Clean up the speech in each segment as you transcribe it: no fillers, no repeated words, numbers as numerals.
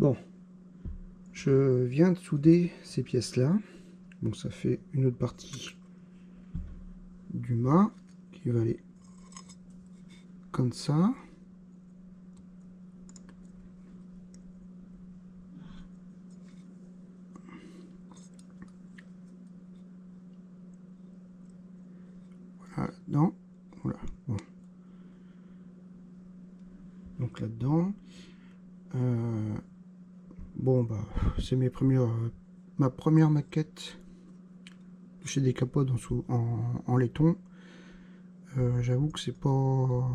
Bon, je viens de souder ces pièces-là. Donc ça fait une autre partie du mât qui va aller comme ça. Voilà, dedans. Voilà. Bon. Donc là-dedans. Bon bah c'est ma première maquette chez Decapod en laiton. J'avoue que c'est pas,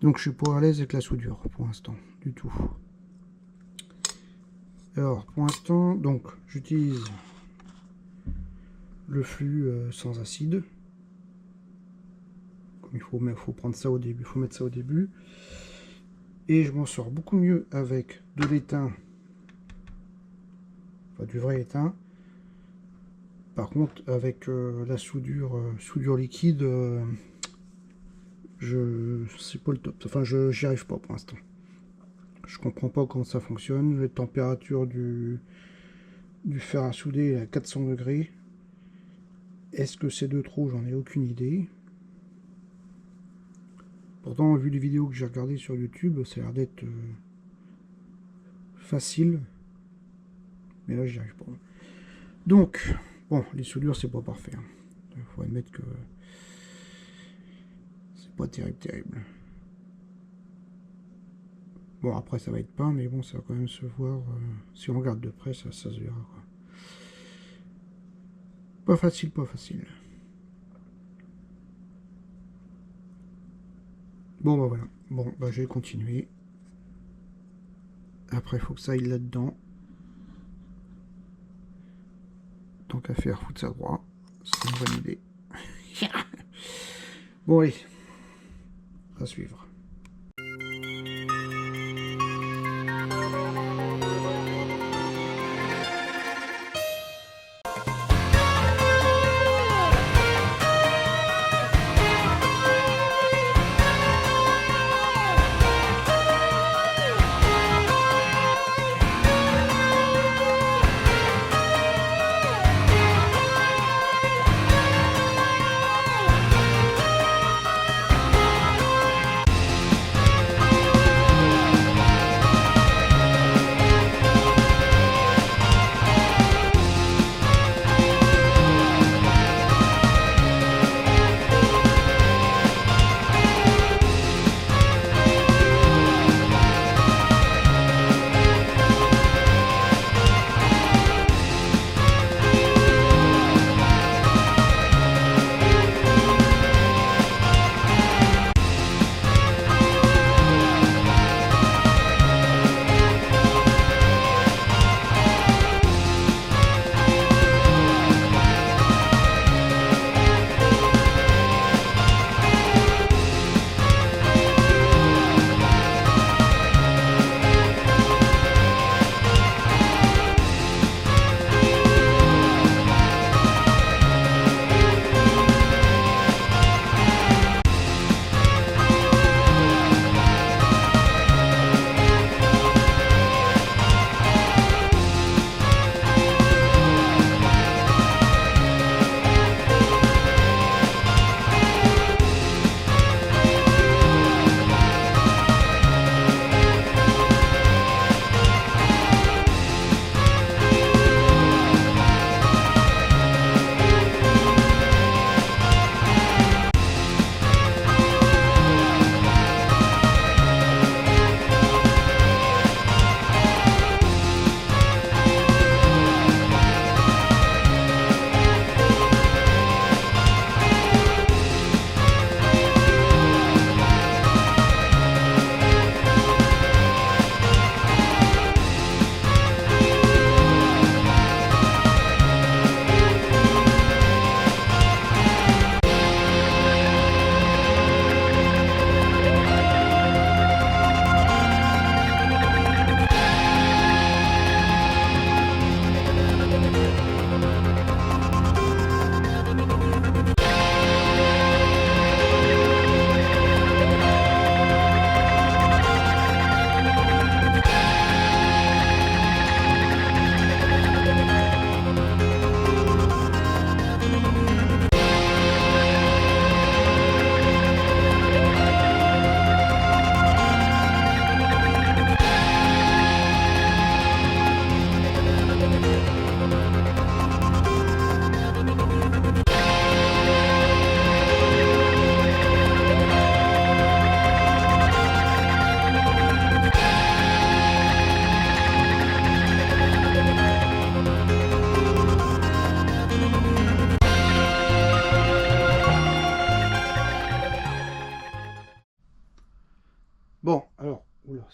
donc je suis pas à l'aise avec la soudure pour l'instant du tout. Alors pour l'instant donc j'utilise le flux sans acide. Comme faut prendre ça au début, il faut mettre ça au début. Et je m'en sors beaucoup mieux avec de l'étain, enfin du vrai étain. Par contre, avec la soudure liquide, c'est pas le top. Enfin, j'y arrive pas pour l'instant. Je comprends pas comment ça fonctionne. La température du fer à souder est à 400 degrés. Est-ce que c'est de trop? J'en ai aucune idée. Pourtant, vu les vidéos que j'ai regardées sur YouTube, ça a l'air d'être facile. Mais là, j'y arrive pas. Donc, bon, les soudures, c'est pas parfait. Il faut admettre que c'est pas terrible. Bon, après, ça va être peint, mais bon, ça va quand même se voir. Si on regarde de près, ça se verra, quoi. Pas facile. Bon, bah voilà. Bon, bah je vais continuer. Après, il faut que ça aille là-dedans. Tant qu'à faire, foutre ça droit. C'est une bonne idée. Bon, allez. À suivre.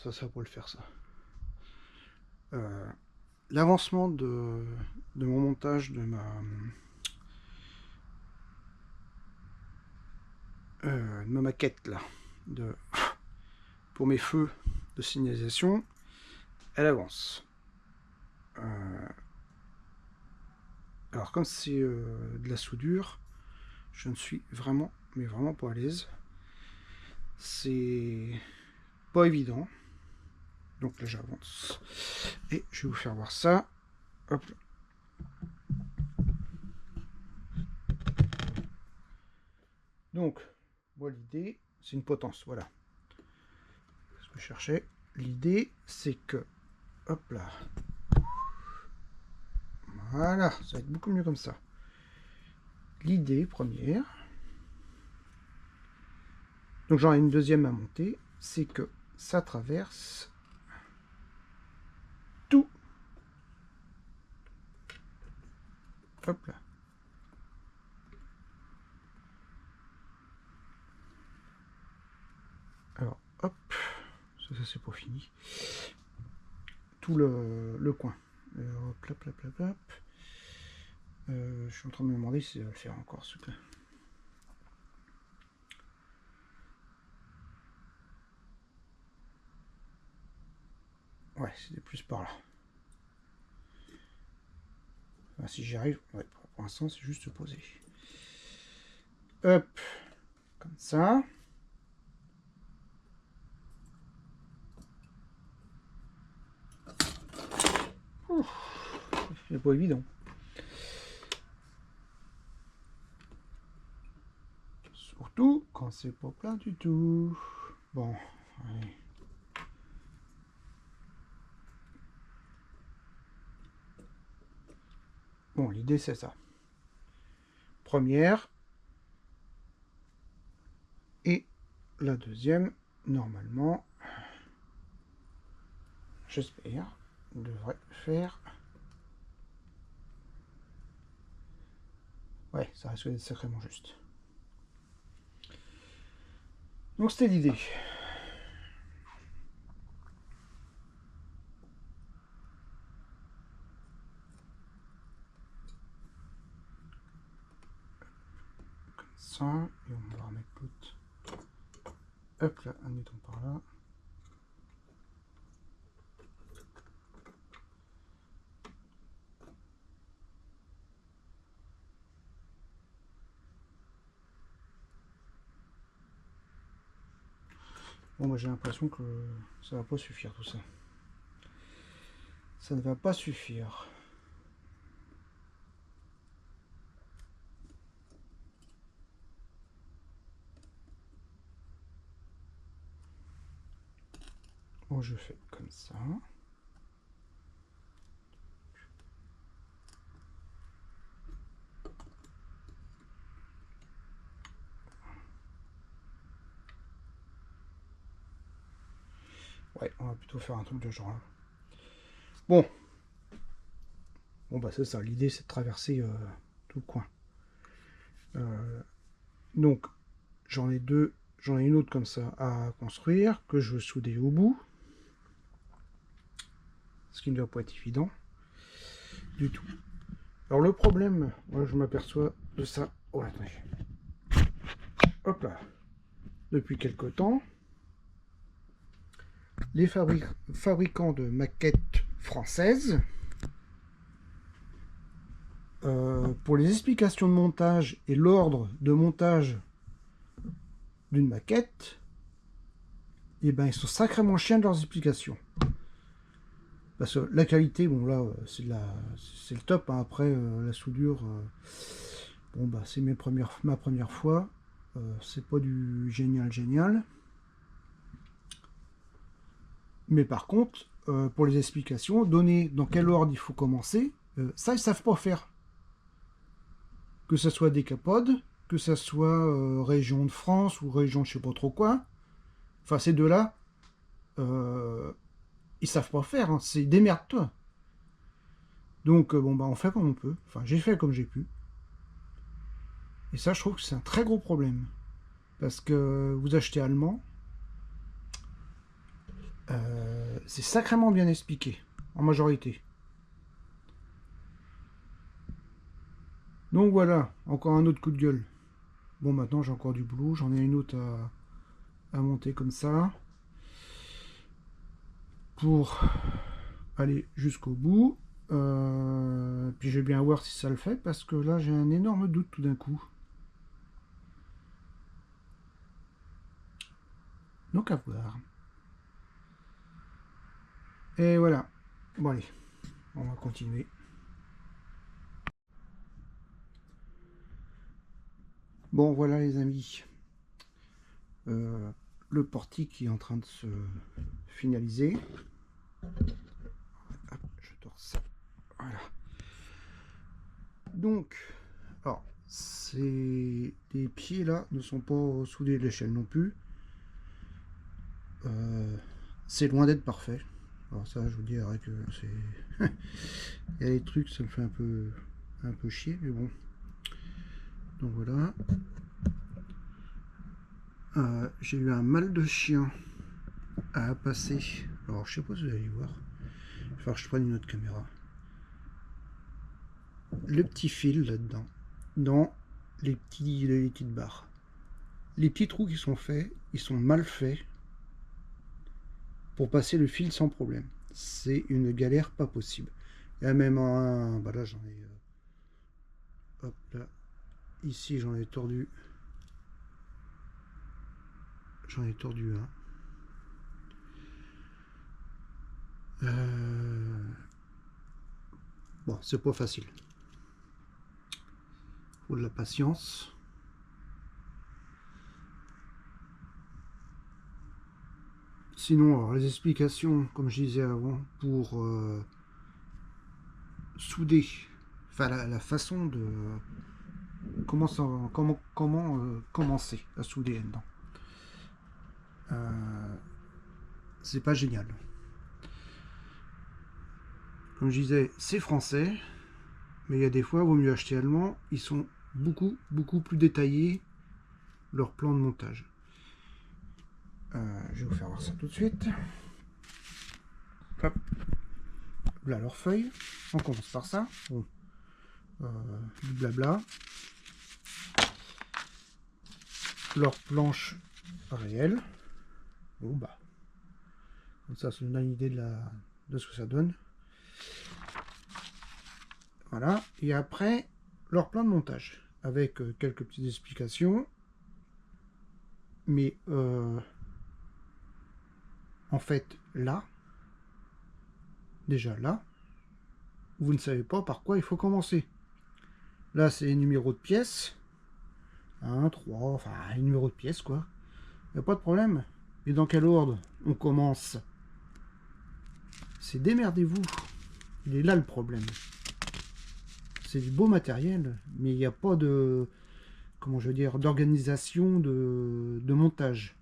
ça pour le faire ça. L'avancement de mon montage de ma maquette là, pour mes feux de signalisation, elle avance. Alors comme c'est de la soudure, je ne suis vraiment, mais vraiment pas à l'aise. C'est pas évident. Donc là j'avance. Et je vais vous faire voir ça. Hop là. Donc, moi l'idée, c'est une potence, voilà. Ce que je cherchais. L'idée, c'est que, hop là. Voilà, ça va être beaucoup mieux comme ça. L'idée première, donc j'en ai une deuxième à monter, c'est que ça traverse tout. Hop là. Alors, hop, ça c'est pas fini. Tout le coin. Alors, hop, hop, hop, hop, hop. Je suis en train de me demander si ça va le faire encore ce truc-là. Ouais, c'était plus par là. Enfin, si j'y arrive, ouais, pour l'instant c'est juste posé. Hop, comme ça. C'est pas évident. Surtout quand c'est pas plein du tout. Bon, allez. Bon, l'idée c'est ça. Première. Et la deuxième, normalement, j'espère, devrait faire. Ouais, ça risque d'être sacrément juste. Donc c'était l'idée. Comme ça, et on va remettre l'autre. Hop là, admettons par là. Bon, moi j'ai l'impression que ça va pas suffire tout ça. Ça ne va pas suffire. Bon, je fais comme ça. Ouais, on va plutôt faire un truc de genre là. Bon. Bon, bah c'est ça. L'idée, c'est de traverser tout le coin. Donc, j'en ai deux. J'en ai une autre comme ça à construire, que je veux souder au bout. Ce qui ne doit pas être évident. Du tout. Alors le problème, moi je m'aperçois de ça. Oh, attendez. Hop là. Depuis quelque temps, les fabricants de maquettes françaises, pour les explications de montage et l'ordre de montage d'une maquette, eh ben, ils sont sacrément chiens de leurs explications. Parce que la qualité, bon là, c'est le top. Hein. Après, la soudure, bon bah c'est ma première fois. C'est pas du génial. Mais par contre, pour les explications, donner dans quel ordre il faut commencer, ça ils savent pas faire. Que ce soit décapode, que ce soit région de France ou région je sais pas trop quoi. Enfin ces deux-là, ils savent pas faire. Hein. C'est démerde-toi. Donc bon bah on fait comme on peut. Enfin j'ai fait comme j'ai pu. Et ça je trouve que c'est un très gros problème. Parce que vous achetez allemand, C'est sacrément bien expliqué, en majorité. Donc voilà, encore un autre coup de gueule. Bon, maintenant j'ai encore du boulot, j'en ai une autre à monter comme ça. Pour aller jusqu'au bout. Puis je vais bien voir si ça le fait, parce que là j'ai un énorme doute tout d'un coup. Donc à voir. Et voilà. Bon allez, on va continuer. Bon voilà les amis. Le portique est en train de se finaliser. Hop, je tords ça. Voilà. Donc, alors, les pieds là ne sont pas soudés de l'échelle non plus. C'est loin d'être parfait. Alors ça, je vous dirais que c'est... Il y a des trucs, ça me fait un peu chier, mais bon. Donc voilà. J'ai eu un mal de chien à passer. Alors je sais pas si vous allez voir. Il va falloir que je prenne une autre caméra. Le petit fil là-dedans. Dans les petites barres. Les petits trous qui sont faits, ils sont mal faits pour passer le fil sans problème. C'est une galère pas possible. Il y a même un... Bah là j'en ai... hop là. Ici j'en ai tordu. J'en ai tordu un. Bon, c'est pas facile. Faut de la patience. Sinon, alors, les explications, comme je disais avant, pour souder, enfin la façon de comment commencer à souder là-dedans. C'est pas génial. Comme je disais, c'est français, mais il y a des fois, il vaut mieux acheter allemand. Ils sont beaucoup plus détaillés, leur plan de montage. Je vais vous faire voir ça tout de suite. Hop. Là, leur feuille. On commence par ça. Bon. Du blabla. Leur planche réelle. Bon, bah. Comme ça nous donne une idée de ce que ça donne. Voilà. Et après, leur plan de montage. Avec quelques petites explications. Mais en fait, là, déjà là, vous ne savez pas par quoi il faut commencer. Là, c'est les numéros de pièces. 1, 3, enfin, les numéros de pièces, quoi. Il n'y a pas de problème. Et dans quel ordre on commence? C'est démerdez-vous. Il est là le problème. C'est du beau matériel, mais il n'y a pas de... Comment je veux dire, d'organisation de montage.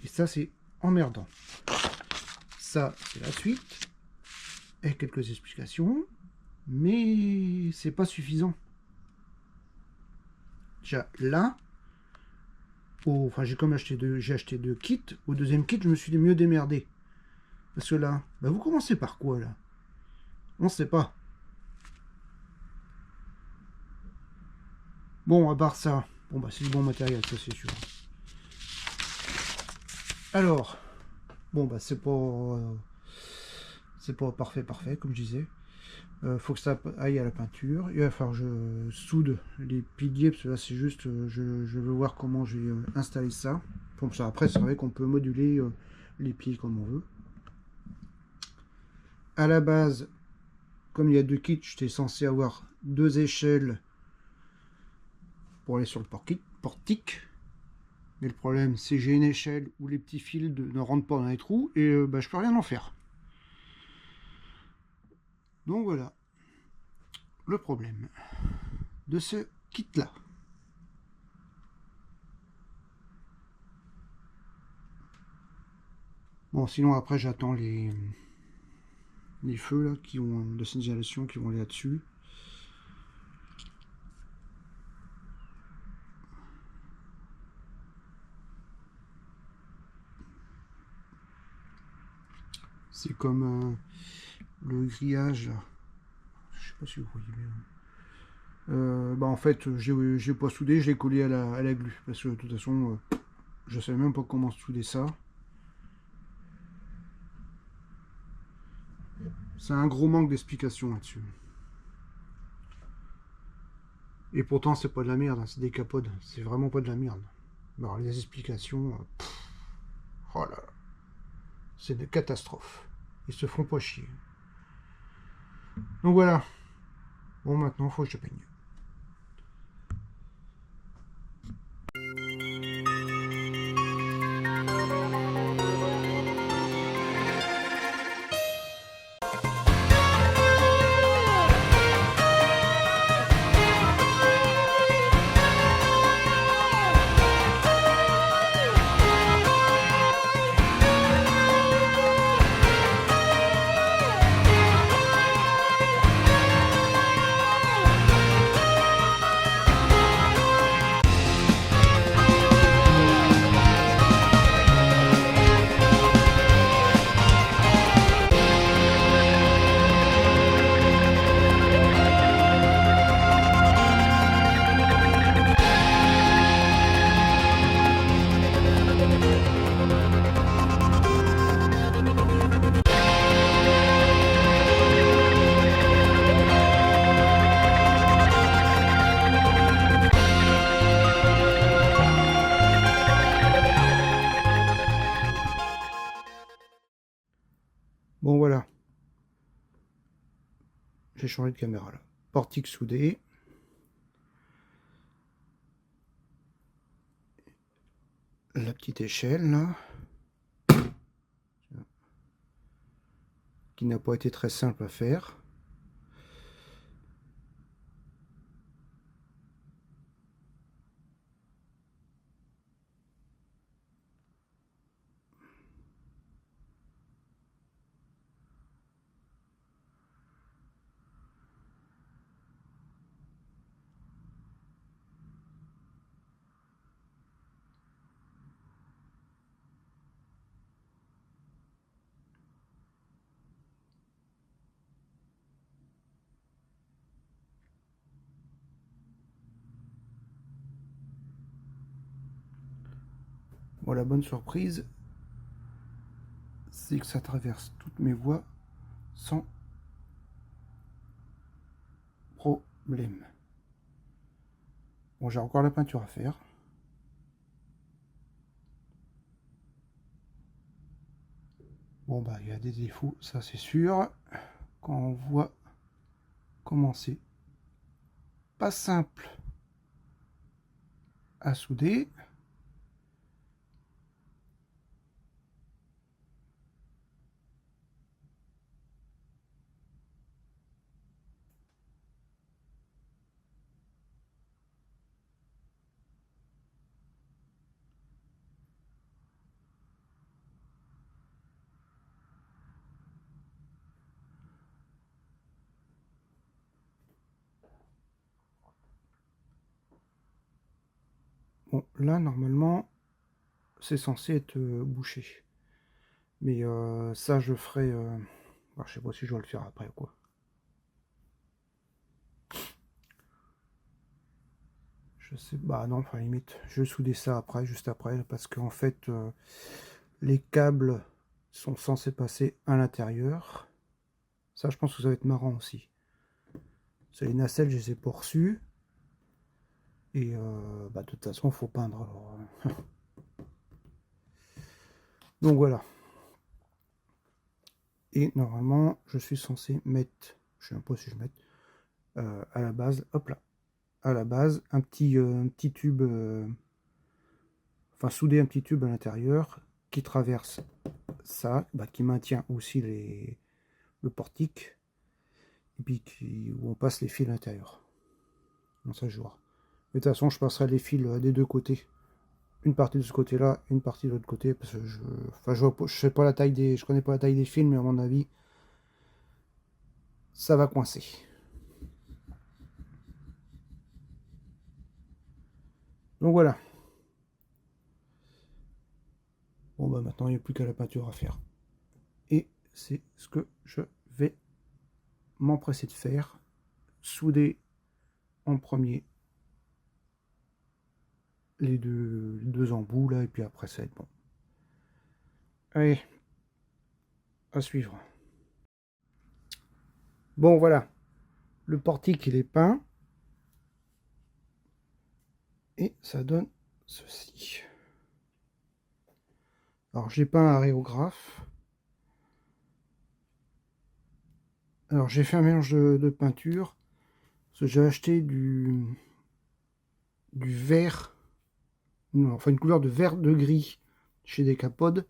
Et ça, c'est emmerdant. Ça, c'est la suite. Et quelques explications. Mais c'est pas suffisant. Déjà, là... Enfin, j'ai comme acheté deux kits. Au deuxième kit, je me suis mieux démerdé. Parce que là, bah vous commencez par quoi, là? On ne sait pas. Bon, à part ça, bon bah c'est du bon matériel, ça c'est sûr. Alors, bon bah c'est pas parfait comme je disais. Faut que ça aille à la peinture. Il va falloir que je soude les piliers parce que là c'est juste, je veux voir comment je vais installer ça. Comme ça après c'est vrai qu'on peut moduler les pieds comme on veut. À la base, comme il y a deux kits, j'étais censé avoir deux échelles pour aller sur le portique. Mais le problème, c'est que j'ai une échelle où les petits fils ne rentrent pas dans les trous et bah, je peux rien en faire. Donc voilà le problème de ce kit-là. Bon, sinon après j'attends les feux là qui ont de signalisation qui vont aller là-dessus. C'est comme le grillage là. Je sais pas si vous voyez bien. Bah en fait, j'ai pas soudé, je l'ai collé à la glu. Parce que de toute façon, je savais même pas comment souder ça. C'est un gros manque d'explication là-dessus. Et pourtant, c'est pas de la merde, hein, c'est des capodes. C'est vraiment pas de la merde. Alors, les explications, oh là, c'est des catastrophes. Ils se font pas chier. Donc voilà. Bon, maintenant, faut que je peigne. Bon, voilà. J'ai changé de caméra là. Portique soudé. La petite échelle là. Qui n'a pas été très simple à faire. Bon, la bonne surprise, c'est que ça traverse toutes mes voies sans problème. Bon, j'ai encore la peinture à faire. Bon, bah, il y a des défauts, ça c'est sûr. Quand on voit comment c'est pas simple à souder. Bon, là, normalement, c'est censé être bouché. Mais ça, je ferai... bah, je sais pas si je dois le faire après ou quoi. Je sais... Bah non, enfin, limite, je vais souder ça après, juste après, parce qu'en fait, les câbles sont censés passer à l'intérieur. Ça, je pense que ça va être marrant aussi. C'est les nacelles, je les ai pas reçues. Et bah, de toute façon, il faut peindre. Alors, donc voilà. Et normalement, je suis censé mettre, je sais même pas si je mets, à la base, hop là, à la base, un petit tube, enfin souder un petit tube à l'intérieur qui traverse ça, bah, qui maintient aussi le portique, et puis où on passe les fils à l'intérieur. Donc ça, je vois. Mais de toute façon, je passerai les fils des deux côtés. Une partie de ce côté-là, une partie de l'autre côté, parce que je sais pas la taille je connais pas la taille des fils, mais à mon avis, ça va coincer. Donc voilà. Bon bah maintenant il n'y a plus qu'à la peinture à faire. Et c'est ce que je vais m'empresser de faire. Souder en premier les deux embouts là, et puis après ça va être bon. Allez, à suivre. Bon voilà, le portique il est peint. Et ça donne ceci. Alors j'ai peint un aérographe. Alors j'ai fait un mélange de peinture. Parce que j'ai acheté du vert. Non, enfin une couleur de vert de gris chez Decapod.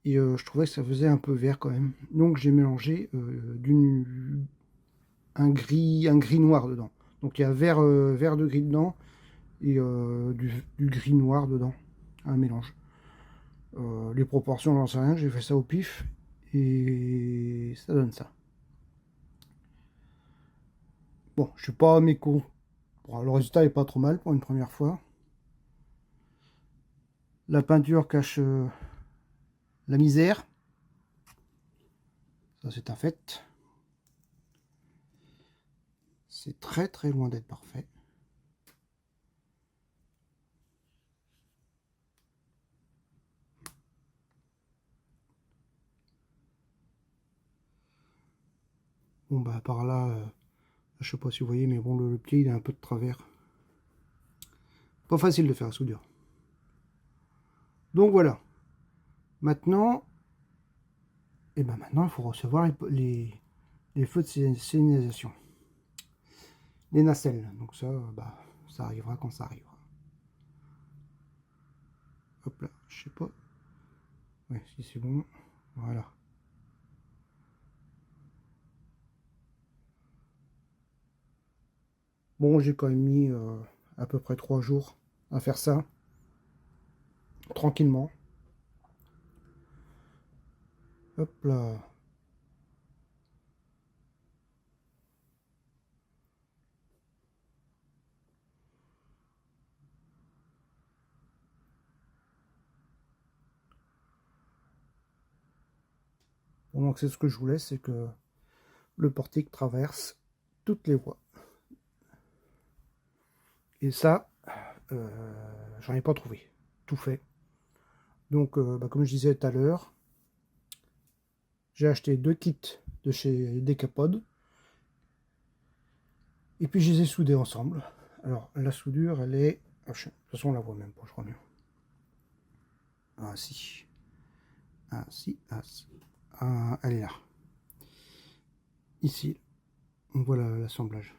Et je trouvais que ça faisait un peu vert quand même. Donc j'ai mélangé un gris noir dedans. Donc il y a vert de gris dedans et du gris noir dedans. Un mélange. Les proportions, j'en sais rien, j'ai fait ça au pif et ça donne ça. Bon, je suis pas méco. Bon, le résultat est pas trop mal pour une première fois. La peinture cache la misère. Ça, c'est un fait. C'est très très loin d'être parfait. Bon, bah par là, je sais pas si vous voyez, mais bon, le pied il est un peu de travers. Pas facile de faire la soudure. Donc voilà. Maintenant, et ben maintenant, il faut recevoir les feux de signalisation. Les nacelles. Donc ça, bah, ça arrivera quand ça arrivera. Hop là, je sais pas. Ouais, si c'est bon. Voilà. Bon, j'ai quand même mis à peu près 3 jours à faire ça. Tranquillement. Hop là. Bon, donc c'est ce que je voulais, c'est que le portique traverse toutes les voies. Et ça, j'en ai pas trouvé. Tout fait. Donc, bah, comme je disais tout à l'heure, j'ai acheté 2 kits de chez Decapod. Et puis je les ai soudés ensemble. Alors, la soudure, elle est... De toute façon, on la voit même pas, je crois bien. Ah si. Ah si, ah si. Ah, elle est là. Ici, on voit l'assemblage.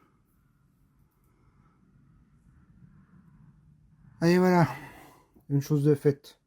Allez, voilà. Une chose de faite.